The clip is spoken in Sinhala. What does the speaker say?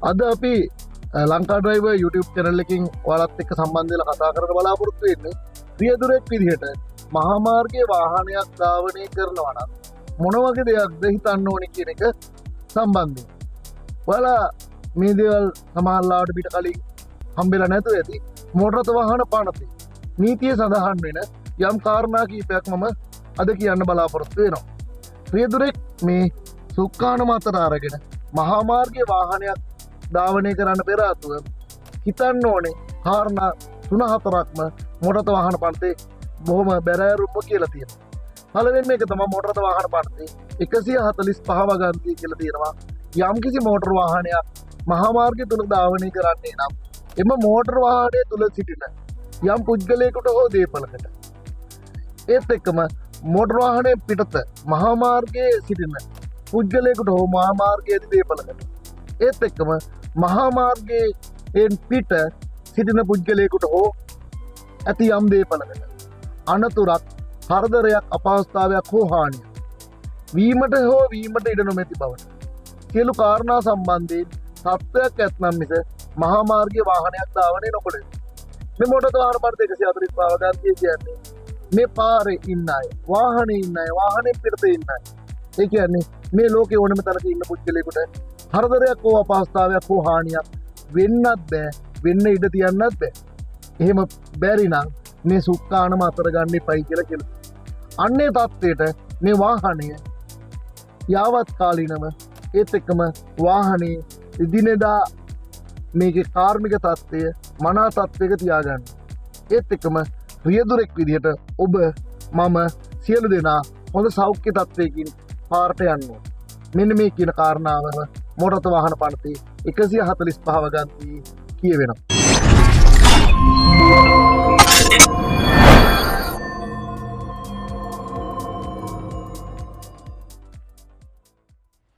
අද අපි ලංකා ඩ්‍රයිවර් YouTube channel එකකින් ඔයාලත් එක්ක සම්බන්ධ වෙලා කතා කරන්න බලාපොරොත්තු වෙන්නේ රියදුරෙක් විදිහට මහා මාර්ගයේ වාහනයක් ධාවනය කරනවා නම් මොන වගේ දෙයක්ද හිතන්න ඕනේ කියන එක සම්බන්ධයෙන්. ඔයාලා මේ දේවල් සමහරවිට පිට කලින් හම්බෙලා නැතුව ඇති. මෝටර වාහන පනතේ නීතිය සඳහන් වෙන යම් කාරණා කිහිපයක් මම අද කියන්න බලාපොරොත්තු වෙනවා. රියදුරෙක් මේ සුක්කාන මතට අරගෙන මහා මාර්ගයේ වාහනයක් ධාවනය කරන්න පෙර ආතුව හිතන්න ඕනේ කාරණා 3-4ක්ම මොටර වාහන පනතේ බොහොම බැරෑරුම්ම කියලා තියෙනවා. පළවෙනි එක තමයි මොටර වාහන පනතේ 145 වගන්තිය කියලා තියෙනවා. යම්කිසි මොටර වාහනයක් මහා මාර්ගය තුල ධාවනය කරන්නේ නම් එම මොටර වාහනය තුල සිටින යම් පුද්ගලයෙකුට හෝ දේපලකට ඒත් එක්කම මොටර වාහනයේ පිටත මහා මාර්ගයේ සිටින පුද්ගලයෙකුට හෝ මහා මාර්ගයේ දේපලකට ඒත් එක්කම මහා මාර්ගයෙන් පිට සිටින පුද්ගලයෙකුට හෝ ඇති යම් දේපලකට අනතුරක් හර්ධරයක් අපහසුතාවයක් හෝ හානියක් වීමට හෝ වීමට ඉඩ නොමැති බවට සියලු කාරණා සම්බන්ධයෙන් තත්ත්වයක් ඇත්නම් මිස මහා මාර්ගයේ වාහනයක් ධාවනය නොකළ යුතුයි. මේ මොටර වාහන පනත 145 වගන්තිය කියන්නේ මේ පාරේ ඉන්න අය, වාහනේ ඉන්න අය, වාහනේ පිටතේ ඉන්න අය. ඒ කියන්නේ මේ ලෝකේ ඕනම තැනක ඉන්න පුද්ගලයෙකුට හර්ධරයක් හෝ අපහසුතාවයක් හෝ හානියක් වෙන්නත් බෑ, වෙන්න ඉඩ තියන්නත් බෑ. එහෙම බැරි නම් මේ සුක්කානම අතර ගන්න එපයි කියලා කියනවා. අන්නේ තත්ත්වයට මේ වාහනය යාවත් කාලීනව ඒත් එක්කම වාහනේ දිනෙදා මේකේ කාර්මික තත්ත්වය මනා තත්ත්වයක තියාගන්න. ඒත් එක්කම රියදුරෙක් විදිහට ඔබ මම සියලු දෙනා හොඳ සෞඛ්‍ය තත්ත්වයකින් පාරට යන්න ඕන. මෙන්න මේ කියන කාරණාව මොටර වාහන පනතේ 145 වගන්තියේ කියවෙනවා.